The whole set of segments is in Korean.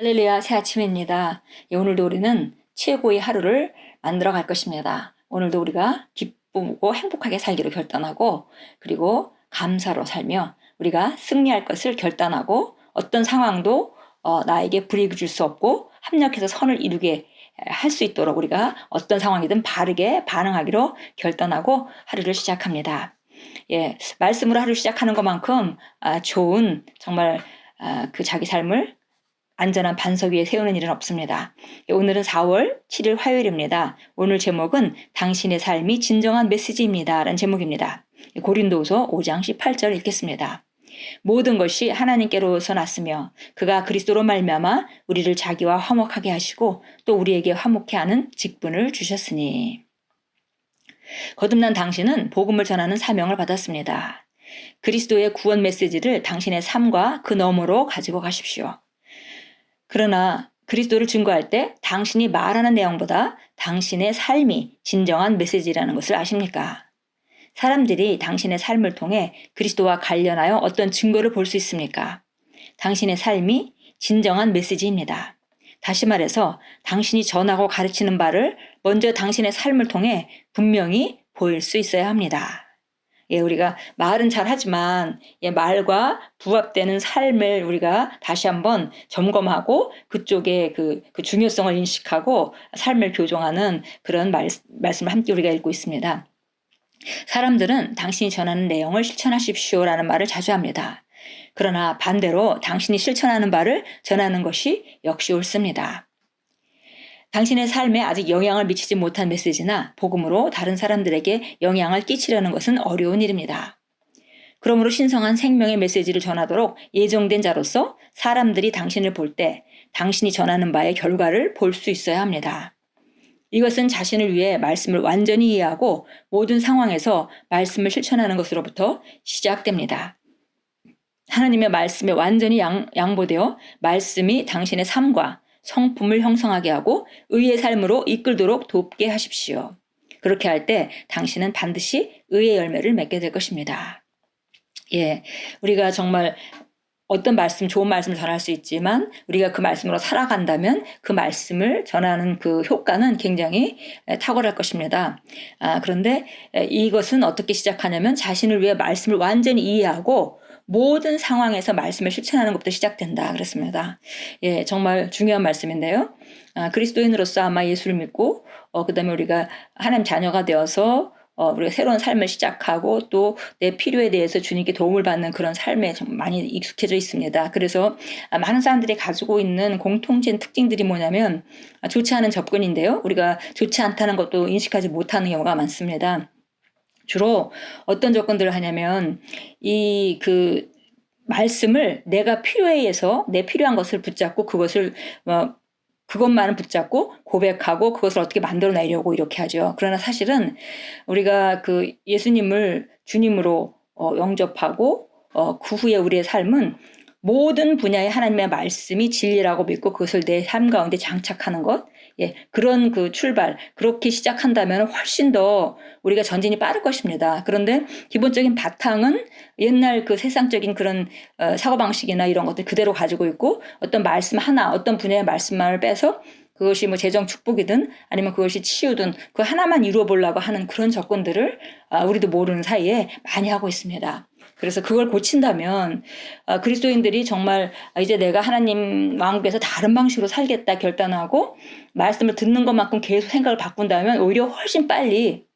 할렐루야, 새 아침입니다. 오늘도 우리는 최고의 하루를 만들어 갈 것입니다. 오늘도 우리가 기쁘고 행복하게 살기로 결단하고, 그리고 감사로 살며 우리가 승리할 것을 결단하고, 어떤 상황도 나에게 불이익을 줄 수 없고 합력해서 선을 이루게 할 수 있도록 우리가 어떤 상황이든 바르게 반응하기로 결단하고 하루를 시작합니다. 말씀으로 하루 시작하는 것만큼 좋은 정말 그 자기 삶을 안전한 반석 위에 세우는 일은 없습니다. 오늘은 4월 7일 화요일입니다. 오늘 제목은 당신의 삶이 진정한 메시지입니다. 라는 제목입니다. 고린도후서 5장 18절 읽겠습니다. 모든 것이 하나님께로서 났으며 그가 그리스도로 말미암아 우리를 자기와 화목하게 하시고 또 우리에게 화목해 하는 직분을 주셨으니. 거듭난 당신은 복음을 전하는 사명을 받았습니다. 그리스도의 구원 메시지를 당신의 삶과 그 너머로 가지고 가십시오. 그러나 그리스도를 증거할 때 당신이 말하는 내용보다 당신의 삶이 진정한 메시지라는 것을 아십니까? 사람들이 당신의 삶을 통해 그리스도와 관련하여 어떤 증거를 볼 수 있습니까? 당신의 삶이 진정한 메시지입니다. 다시 말해서 당신이 전하고 가르치는 바를 먼저 당신의 삶을 통해 분명히 보일 수 있어야 합니다. 우리가 말은 잘하지만 말과 부합되는 삶을 우리가 다시 한번 점검하고 그쪽에 그 중요성을 인식하고 삶을 교정하는 그런 말씀을 함께 우리가 읽고 있습니다. 사람들은 당신이 전하는 내용을 실천하십시오라는 말을 자주 합니다. 그러나 반대로 당신이 실천하는 바를 전하는 것이 역시 옳습니다. 당신의 삶에 아직 영향을 미치지 못한 메시지나 복음으로 다른 사람들에게 영향을 끼치려는 것은 어려운 일입니다. 그러므로 신성한 생명의 메시지를 전하도록 예정된 자로서 사람들이 당신을 볼 때 당신이 전하는 바의 결과를 볼 수 있어야 합니다. 이것은 자신을 위해 말씀을 완전히 이해하고 모든 상황에서 말씀을 실천하는 것으로부터 시작됩니다. 하나님의 말씀에 완전히 양보되어 말씀이 당신의 삶과 성품을 형성하게 하고 의의 삶으로 이끌도록 돕게 하십시오. 그렇게 할 때 당신은 반드시 의의 열매를 맺게 될 것입니다. 우리가 정말 어떤 말씀, 좋은 말씀을 전할 수 있지만 우리가 그 말씀으로 살아간다면 그 말씀을 전하는 그 효과는 굉장히 탁월할 것입니다. 그런데 이것은 어떻게 시작하냐면 자신을 위해 말씀을 완전히 이해하고 모든 상황에서 말씀을 실천하는 것부터 시작된다 그랬습니다. 정말 중요한 말씀인데요. 그리스도인으로서 아마 예수를 믿고 그다음에 우리가 하나님 자녀가 되어서 우리가 새로운 삶을 시작하고 또 내 필요에 대해서 주님께 도움을 받는 그런 삶에 좀 많이 익숙해져 있습니다. 그래서 많은 사람들이 가지고 있는 공통된 특징들이 뭐냐면 좋지 않은 접근인데요. 우리가 좋지 않다는 것도 인식하지 못하는 경우가 많습니다. 주로 어떤 접근들을 하냐면 그 말씀을 내가 필요에 의해서 내 필요한 것을 붙잡고 그것만은 붙잡고 고백하고 그것을 어떻게 만들어내려고 이렇게 하죠. 그러나 사실은 우리가 그 예수님을 주님으로 영접하고 그 후에 우리의 삶은 모든 분야의 하나님의 말씀이 진리라고 믿고 그것을 내 삶 가운데 장착하는 것, 그런 그 출발, 그렇게 시작한다면 훨씬 더 우리가 전진이 빠를 것입니다. 그런데 기본적인 바탕은 옛날 그 세상적인 그런 사고방식이나 이런 것들 그대로 가지고 있고 어떤 말씀 하나, 어떤 분야의 말씀만을 빼서 그것이 뭐 재정 축복이든 아니면 그것이 치유든 그 하나만 이루어 보려고 하는 그런 접근들을 우리도 모르는 사이에 많이 하고 있습니다. 그래서 그걸 고친다면 그리스도인들이 정말 이제 내가 하나님 왕국에서 다른 방식으로 살겠다 결단하고 말씀을 듣는 것만큼 계속 생각을 바꾼다면 오히려 훨씬 빨리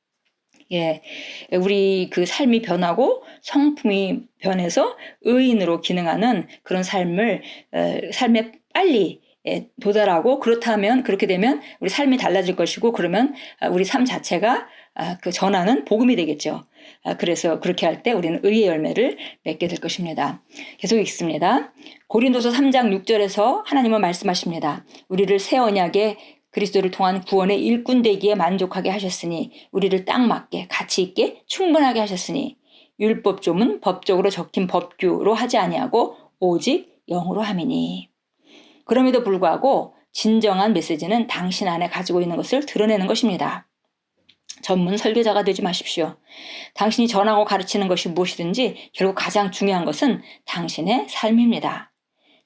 우리 그 삶이 변하고 성품이 변해서 의인으로 기능하는 그런 삶에 빨리 도달하고 그렇게 되면 우리 삶이 달라질 것이고 그러면 우리 삶 자체가 그 전하는 복음이 되겠죠. 그래서 그렇게 할 때 우리는 의의 열매를 맺게 될 것입니다. 계속 읽습니다. 고린도서 3장 6절에서 하나님은 말씀하십니다. 우리를 새 언약의 그리스도를 통한 구원의 일꾼 되기에 만족하게 하셨으니 우리를 딱 맞게 가치 있게 충분하게 하셨으니 율법조문 법적으로 적힌 법규로 하지 아니하고 오직 영으로 함이니. 그럼에도 불구하고 진정한 메시지는 당신 안에 가지고 있는 것을 드러내는 것입니다. 전문 설교자가 되지 마십시오. 당신이 전하고 가르치는 것이 무엇이든지 결국 가장 중요한 것은 당신의 삶입니다.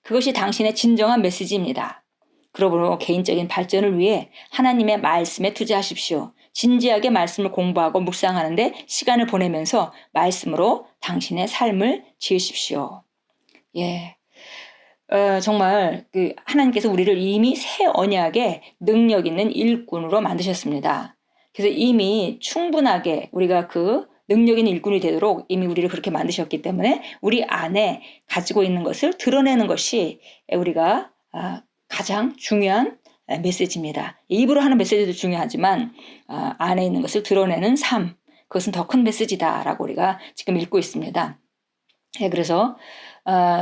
그것이 당신의 진정한 메시지입니다. 그러므로 개인적인 발전을 위해 하나님의 말씀에 투자하십시오. 진지하게 말씀을 공부하고 묵상하는데 시간을 보내면서 말씀으로 당신의 삶을 지으십시오. 예. 정말 하나님께서 우리를 이미 새 언약의 능력 있는 일꾼으로 만드셨습니다. 그래서 이미 충분하게 우리가 그 능력 있는 일꾼이 되도록 이미 우리를 그렇게 만드셨기 때문에 우리 안에 가지고 있는 것을 드러내는 것이 우리가 가장 중요한 메시지입니다. 입으로 하는 메시지도 중요하지만 안에 있는 것을 드러내는 삶, 그것은 더 큰 메시지다라고 우리가 지금 읽고 있습니다. 그래서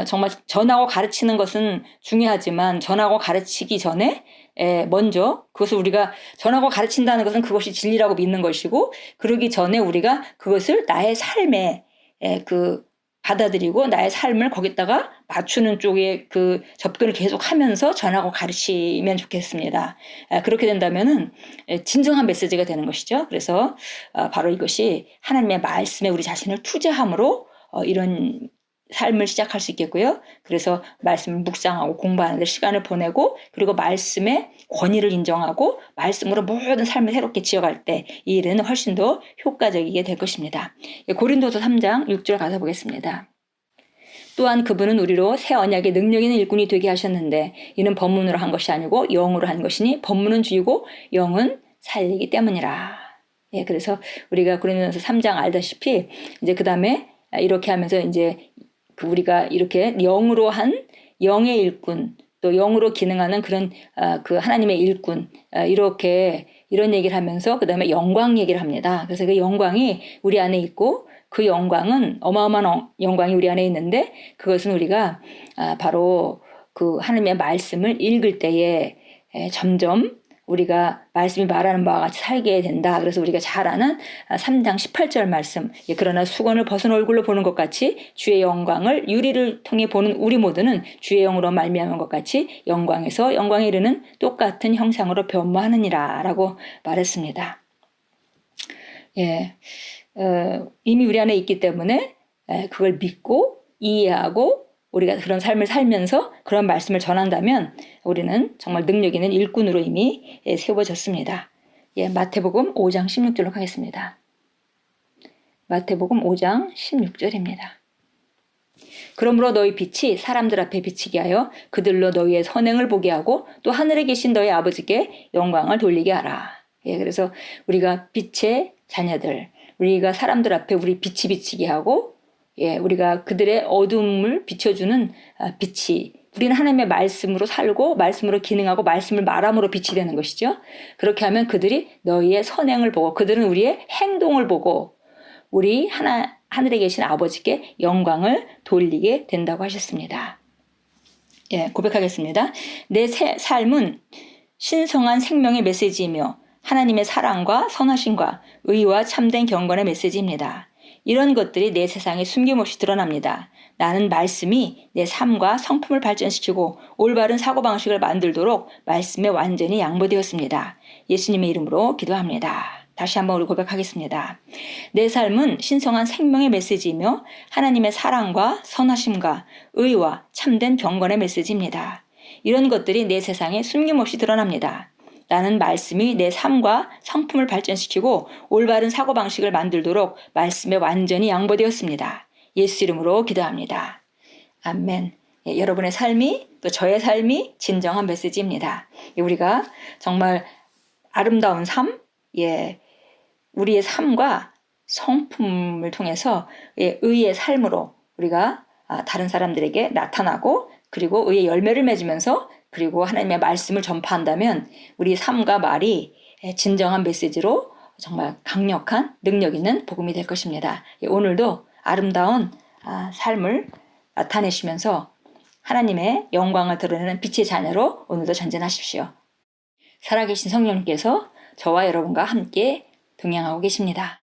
정말 전하고 가르치는 것은 중요하지만 전하고 가르치기 전에 먼저 그것을 우리가 전하고 가르친다는 것은 그것이 진리라고 믿는 것이고, 그러기 전에 우리가 그것을 나의 삶에 받아들이고 나의 삶을 거기다가 맞추는 쪽에 그 접근을 계속 하면서 전하고 가르치면 좋겠습니다. 그렇게 된다면은 진정한 메시지가 되는 것이죠. 그래서 바로 이것이 하나님의 말씀에 우리 자신을 투자함으로 이런 삶을 시작할 수 있겠고요. 그래서 말씀을 묵상하고 공부하는 데 시간을 보내고, 그리고 말씀의 권위를 인정하고 말씀으로 모든 삶을 새롭게 지어갈 때 이 일은 훨씬 더 효과적이게 될 것입니다. 고린도서 3장 6절 가서 보겠습니다. 또한 그분은 우리로 새 언약의 능력 있는 일꾼이 되게 하셨는데 이는 법문으로 한 것이 아니고 영으로 한 것이니 법문은 죽이고 영은 살리기 때문이라. 그래서 우리가 고린도서 3장 알다시피 이제 그 다음에 이렇게 하면서 이제 우리가 이렇게 영으로 한 영의 일꾼, 또 영으로 기능하는 그런 그 하나님의 일꾼, 이렇게 이런 얘기를 하면서 그 다음에 영광 얘기를 합니다. 그래서 그 영광이 우리 안에 있고 그 영광은 어마어마한 영광이 우리 안에 있는데 그것은 우리가 바로 그 하나님의 말씀을 읽을 때에 점점 우리가 말씀이 말하는 바와 같이 살게 된다. 그래서 우리가 잘 아는 3장 18절 말씀, 그러나 수건을 벗은 얼굴로 보는 것 같이 주의 영광을 유리를 통해 보는 우리 모두는 주의 영으로 말미암은 것 같이 영광에서 영광에 이르는 똑같은 형상으로 변모하느니라 라고 말했습니다. 이미 우리 안에 있기 때문에 그걸 믿고 이해하고 우리가 그런 삶을 살면서 그런 말씀을 전한다면 우리는 정말 능력 있는 일꾼으로 이미 세워졌습니다. 마태복음 5장 16절로 가겠습니다. 마태복음 5장 16절입니다. 그러므로 너희 빛이 사람들 앞에 비치게 하여 그들로 너희의 선행을 보게 하고 또 하늘에 계신 너희 아버지께 영광을 돌리게 하라. 그래서 우리가 빛의 자녀들, 우리가 사람들 앞에 우리 빛이 비치게 하고 우리가 그들의 어둠을 비춰주는 빛이, 우리는 하나님의 말씀으로 살고 말씀으로 기능하고 말씀을 말함으로 빛이 되는 것이죠. 그렇게 하면 그들이 너희의 선행을 보고 그들은 우리의 행동을 보고 우리 하늘에 계신 아버지께 영광을 돌리게 된다고 하셨습니다. 고백하겠습니다. 내 삶은 신성한 생명의 메시지이며 하나님의 사랑과 선하심과 의와 참된 경건의 메시지입니다. 이런 것들이 내 세상에 숨김없이 드러납니다. 나는 말씀이 내 삶과 성품을 발전시키고 올바른 사고방식을 만들도록 말씀에 완전히 양보되었습니다. 예수님의 이름으로 기도합니다. 다시 한번 우리 고백하겠습니다. 내 삶은 신성한 생명의 메시지이며 하나님의 사랑과 선하심과 의와 참된 경건의 메시지입니다. 이런 것들이 내 세상에 숨김없이 드러납니다. 나는 말씀이 내 삶과 성품을 발전시키고 올바른 사고방식을 만들도록 말씀에 완전히 양보되었습니다. 예수 이름으로 기도합니다. 아멘. 여러분의 삶이 또 저의 삶이 진정한 메시지입니다. 우리가 정말 아름다운 삶, 우리의 삶과 성품을 통해서 의의 삶으로 우리가 다른 사람들에게 나타나고 그리고 의의 열매를 맺으면서 그리고 하나님의 말씀을 전파한다면 우리 삶과 말이 진정한 메시지로 정말 강력한 능력 있는 복음이 될 것입니다. 오늘도 아름다운 삶을 나타내시면서 하나님의 영광을 드러내는 빛의 자녀로 오늘도 전진하십시오. 살아계신 성령님께서 저와 여러분과 함께 동행하고 계십니다.